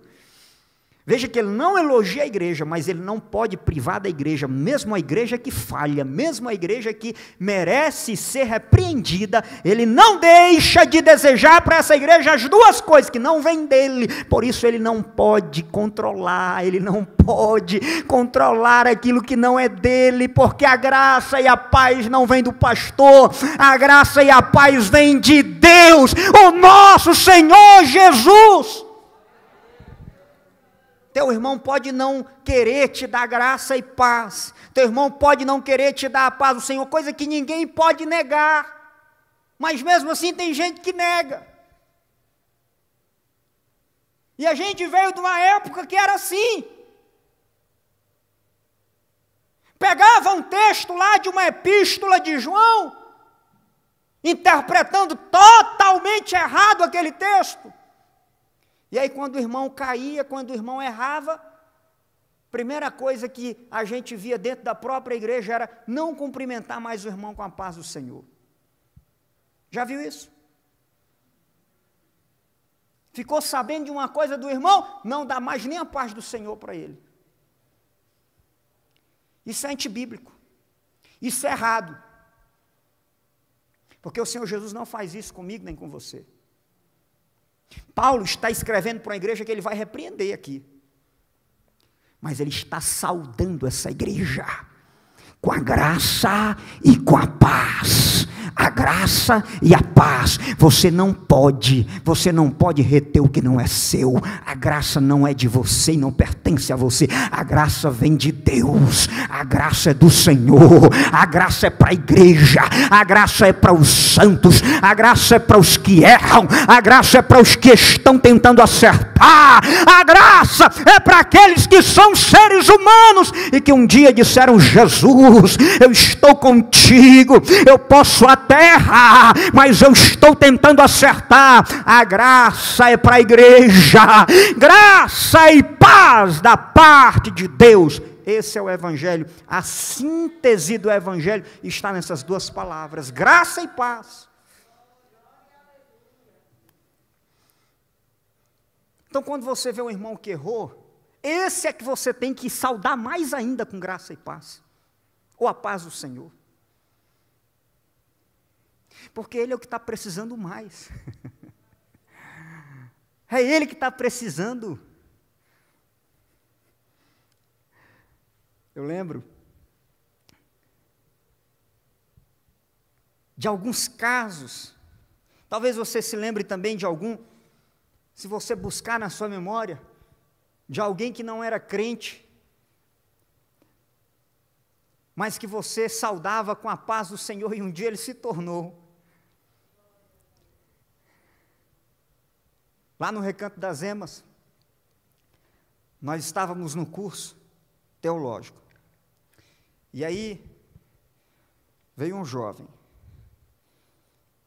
Veja que ele não elogia a igreja, mas ele não pode privar da igreja, mesmo a igreja que falha, mesmo a igreja que merece ser repreendida, ele não deixa de desejar para essa igreja as duas coisas que não vêm dele. Por isso ele não pode controlar aquilo que não é dele, porque a graça e a paz não vêm do pastor, a graça e a paz vêm de Deus, o nosso Senhor Jesus. Teu irmão pode não querer te dar graça e paz, teu irmão pode não querer te dar a paz do Senhor, coisa que ninguém pode negar, mas mesmo assim tem gente que nega. E a gente veio de uma época que era assim. Pegava um texto lá de uma epístola de João, interpretando totalmente errado aquele texto. E aí quando o irmão caía, quando o irmão errava, a primeira coisa que a gente via dentro da própria igreja era não cumprimentar mais o irmão com a paz do Senhor. Já viu isso? Ficou sabendo de uma coisa do irmão, não dá mais nem a paz do Senhor para ele. Isso é antibíblico, isso é errado, porque o Senhor Jesus não faz isso comigo nem com você. Paulo está escrevendo para uma igreja que ele vai repreender aqui, mas ele está saudando essa igreja com a graça e com a paz. A graça e a paz. Você não pode reter o que não é seu. A graça não é de você e não pertence a você. A graça vem de Deus. A graça é do Senhor. A graça é para a igreja. A graça é para os santos. A graça é para os que erram. A graça é para os que estão tentando acertar. A graça é para aqueles que são seres humanos e que um dia disseram: Jesus, eu estou contigo, eu posso até erra, mas eu estou tentando acertar. A graça é para a igreja, graça e paz da parte de Deus. Esse é o Evangelho. A síntese do Evangelho está nessas duas palavras: graça e paz. Então, quando você vê um irmão que errou, esse é que você tem que saudar mais ainda com graça e paz, ou a paz do Senhor, porque ele é o que está precisando mais, é ele que está precisando. Eu lembro de alguns casos, talvez você se lembre também de algum, se você buscar na sua memória, de alguém que não era crente, mas que você saudava com a paz do Senhor, e um dia ele se tornou. Lá no Recanto das Emas, nós estávamos no curso teológico, e aí veio um jovem,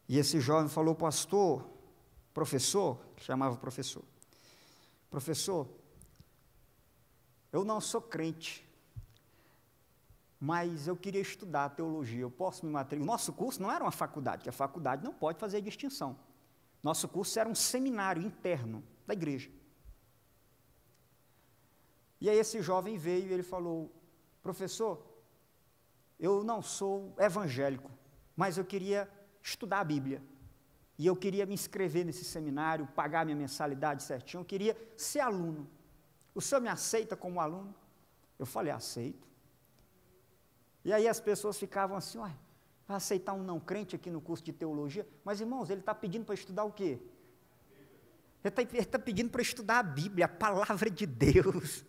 e esse jovem falou: pastor, professor, chamava professor, eu não sou crente, mas eu queria estudar teologia, eu posso me matricular? O nosso curso não era uma faculdade, porque a faculdade não pode fazer distinção. Nosso curso era um seminário interno da igreja. E aí esse jovem veio e ele falou: professor, eu não sou evangélico, mas eu queria estudar a Bíblia, e eu queria me inscrever nesse seminário, pagar minha mensalidade certinho, eu queria ser aluno. O senhor me aceita como aluno? Eu falei: aceito. E aí as pessoas ficavam assim: uai, vai aceitar um não crente aqui no curso de teologia? Mas irmãos, ele está pedindo para estudar o quê? Ele está pedindo para estudar a Bíblia, a palavra de Deus.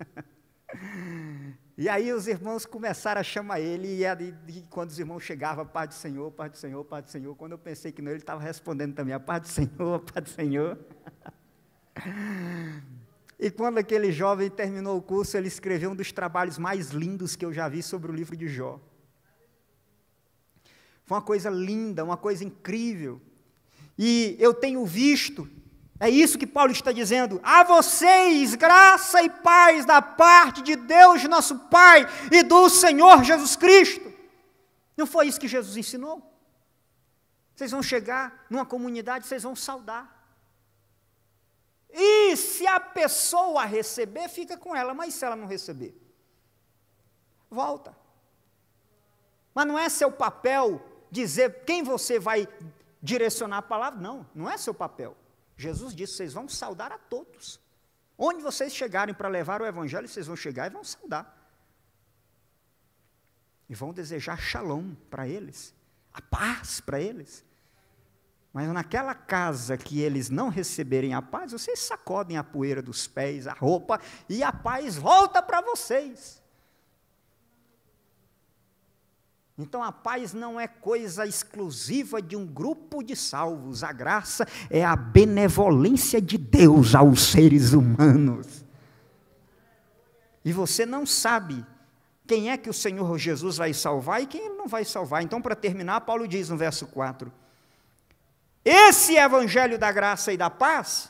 E aí os irmãos começaram a chamar ele, e quando os irmãos chegavam: paz do Senhor, paz do Senhor, paz do Senhor. Quando eu pensei que não, ele estava respondendo também: a paz do Senhor, a paz do Senhor. E quando aquele jovem terminou o curso, ele escreveu um dos trabalhos mais lindos que eu já vi sobre o livro de Jó. Foi uma coisa linda, uma coisa incrível. E eu tenho visto, é isso que Paulo está dizendo: a vocês graça e paz da parte de Deus, nosso Pai, e do Senhor Jesus Cristo. Não foi isso que Jesus ensinou? Vocês vão chegar numa comunidade, vocês vão saudar. E se a pessoa receber, fica com ela, mas se ela não receber, volta. Mas não é seu papel dizer quem você vai direcionar a palavra, não é seu papel. Jesus disse: vocês vão saudar a todos. Onde vocês chegarem para levar o Evangelho, vocês vão chegar e vão saudar. E vão desejar shalom para eles, a paz para eles. Mas naquela casa que eles não receberem a paz, vocês sacodem a poeira dos pés, a roupa, e a paz volta para vocês. Então a paz não é coisa exclusiva de um grupo de salvos. A graça é a benevolência de Deus aos seres humanos. E você não sabe quem é que o Senhor Jesus vai salvar e quem Ele não vai salvar. Então, para terminar, Paulo diz no verso 4, esse Evangelho da graça e da paz,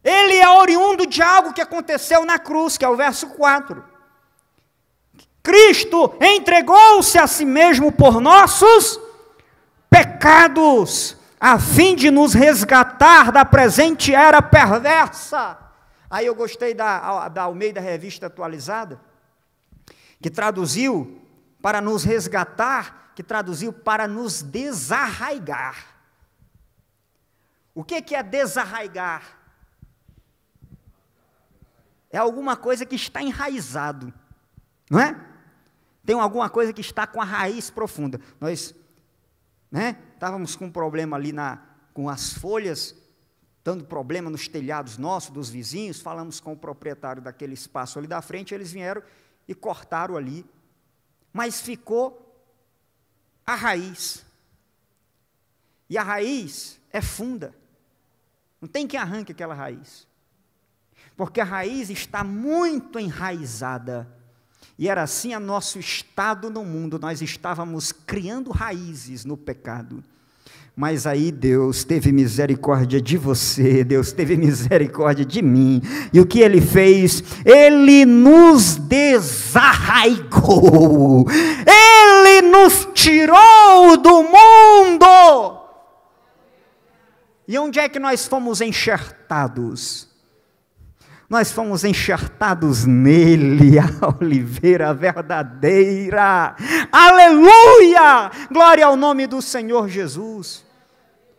ele é oriundo de algo que aconteceu na cruz, que é o verso 4. Cristo entregou-se a si mesmo por nossos pecados, a fim de nos resgatar da presente era perversa. Aí eu gostei da Almeida Revista Atualizada, que traduziu para nos resgatar, que traduziu para nos desarraigar. O que é desarraigar? É alguma coisa que está enraizado, não é? Tem alguma coisa que está com a raiz profunda. Nós, estávamos com um problema ali com as folhas, dando problema nos telhados nossos, dos vizinhos. Falamos com o proprietário daquele espaço ali da frente, eles vieram e cortaram ali, mas ficou a raiz, e a raiz é funda, não tem quem arranque aquela raiz, porque a raiz está muito enraizada, E era assim o nosso estado no mundo, nós estávamos criando raízes no pecado. Mas aí Deus teve misericórdia de você, Deus teve misericórdia de mim, e o que Ele fez? Ele nos desarraigou, Ele nos tirou do mundo. E onde é que nós fomos enxertados? Nós fomos enxertados nele, a oliveira verdadeira. Aleluia! Glória ao nome do Senhor Jesus.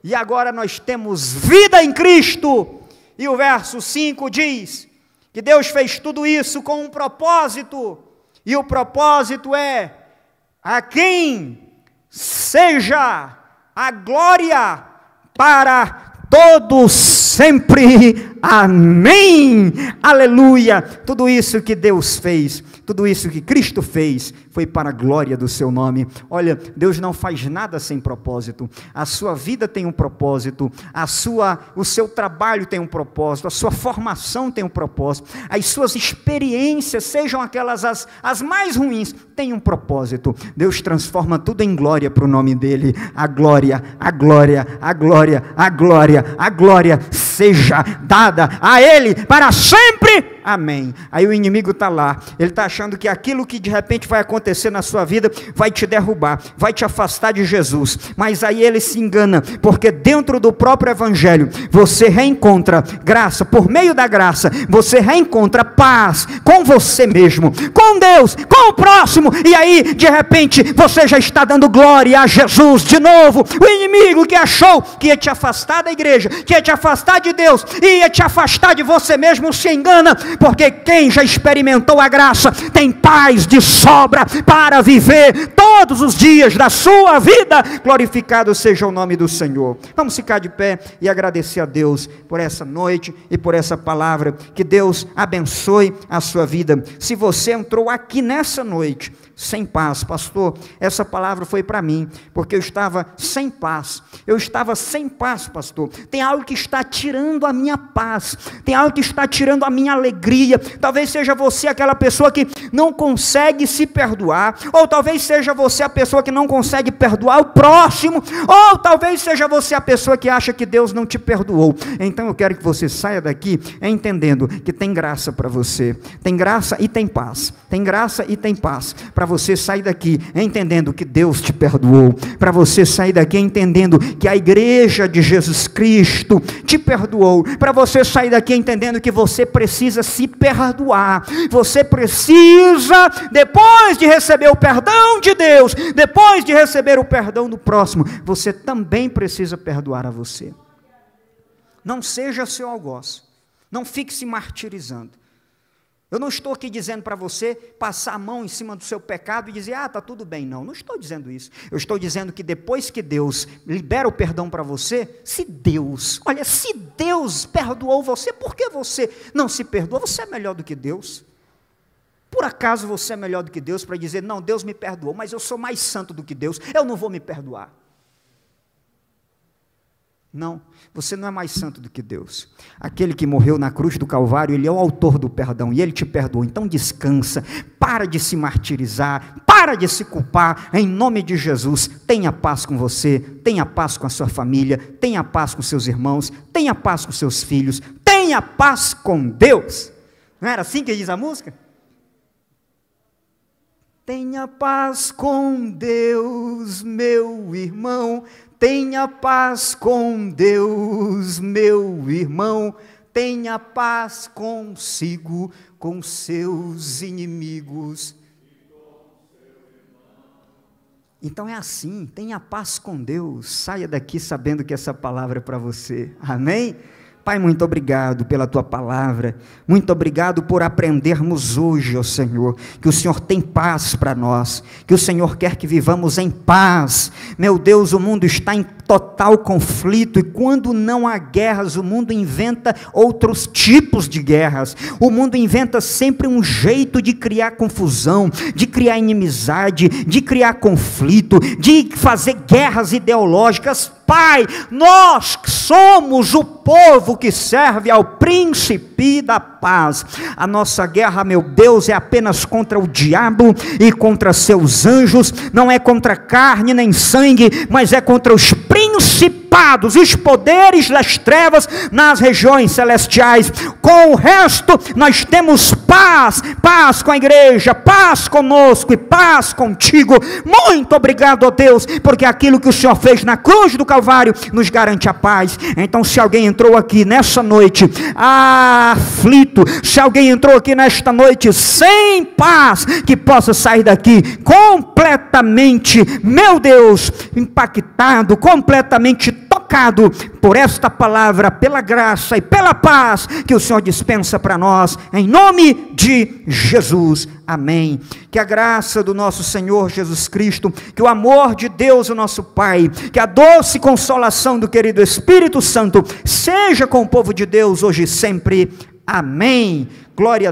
E agora nós temos vida em Cristo. E o verso 5 diz que Deus fez tudo isso com um propósito. E o propósito é: a quem seja a glória para todos sempre. Amém, aleluia. Tudo isso que Deus fez, tudo isso que Cristo fez, foi para a glória do seu nome. Olha, Deus não faz nada sem propósito. A sua vida tem um propósito, o seu trabalho tem um propósito, a sua formação tem um propósito, as suas experiências, sejam aquelas as mais ruins, tem um propósito. Deus transforma tudo em glória para o nome dele. A glória, a glória, a glória, a glória, a glória seja dada a Ele para sempre. Amém. Aí o inimigo está lá, ele está achando que aquilo que de repente vai acontecer na sua vida vai te derrubar, vai te afastar de Jesus, mas aí ele se engana, porque dentro do próprio Evangelho você reencontra graça, por meio da graça você reencontra paz com você mesmo, com Deus, com o próximo, e aí de repente você já está dando glória a Jesus de novo. O inimigo que achou que ia te afastar da igreja, que ia te afastar de Deus, ia te afastar de você mesmo, se engana, porque quem já experimentou a graça tem paz de sobra para viver todos os dias da sua vida. Glorificado seja o nome do Senhor. Vamos ficar de pé e agradecer a Deus por essa noite e por essa palavra. Que Deus abençoe a sua vida. Se você entrou aqui nessa noite sem paz, pastor, essa palavra foi para mim, porque eu estava sem paz, pastor, tem algo que está tirando a minha paz, tem algo que está tirando a minha alegria. Talvez seja você aquela pessoa que não consegue se perdoar, ou talvez seja você a pessoa que não consegue perdoar o próximo, ou talvez seja você a pessoa que acha que Deus não te perdoou. Então eu quero que você saia daqui entendendo que tem graça para você, tem graça e tem paz, tem graça e tem paz, para você sair daqui entendendo que Deus te perdoou, para você sair daqui entendendo que a igreja de Jesus Cristo te perdoou, para você sair daqui entendendo que você precisa se perdoar, você precisa, depois de receber o perdão de Deus, depois de receber o perdão do próximo, você também precisa perdoar a você. Não seja seu algoz, não fique se martirizando. Eu não estou aqui dizendo para você passar a mão em cima do seu pecado e dizer, está tudo bem. Não estou dizendo isso. Eu estou dizendo que depois que Deus libera o perdão para você, se Deus perdoou você, por que você não se perdoa? Você é melhor do que Deus? Por acaso você é melhor do que Deus para dizer, não, Deus me perdoou, mas eu sou mais santo do que Deus, eu não vou me perdoar? Não, você não é mais santo do que Deus. Aquele que morreu na cruz do Calvário, Ele é o autor do perdão, e Ele te perdoou. Então descansa, para de se martirizar, para de se culpar, em nome de Jesus. Tenha paz com você, tenha paz com a sua família, tenha paz com seus irmãos, tenha paz com seus filhos, tenha paz com Deus. Não era assim que diz a música? Tenha paz com Deus, meu irmão. Tenha paz com Deus, meu irmão. Tenha paz consigo, com seus inimigos. Então é assim, tenha paz com Deus. Saia daqui sabendo que essa palavra é para você. Amém? Pai, muito obrigado pela Tua palavra, muito obrigado por aprendermos hoje, ó Senhor, que o Senhor tem paz para nós, que o Senhor quer que vivamos em paz. Meu Deus, o mundo está em total conflito, e quando não há guerras, o mundo inventa outros tipos de guerras, o mundo inventa sempre um jeito de criar confusão, de criar inimizade, de criar conflito, de fazer guerras ideológicas. Pai, nós somos o povo que serve ao príncipe da paz. paz. A nossa guerra, meu Deus, é apenas contra o diabo e contra seus anjos, não é contra carne nem sangue, mas é contra os principados, os poderes das trevas nas regiões celestiais. Com o resto nós temos paz, paz com a igreja, paz conosco e paz contigo. Muito obrigado, ó Deus, porque aquilo que o Senhor fez na cruz do Calvário nos garante a paz. Então, se alguém entrou aqui nessa noite aflito, se alguém entrou aqui nesta noite sem paz, que possa sair daqui completamente, meu Deus, impactado, completamente tocado por esta palavra, pela graça e pela paz que o Senhor dispensa para nós, em nome de Jesus, amém. Que a graça do nosso Senhor Jesus Cristo, que o amor de Deus, o nosso Pai, que a doce consolação do querido Espírito Santo, seja com o povo de Deus hoje e sempre, amém. Glória a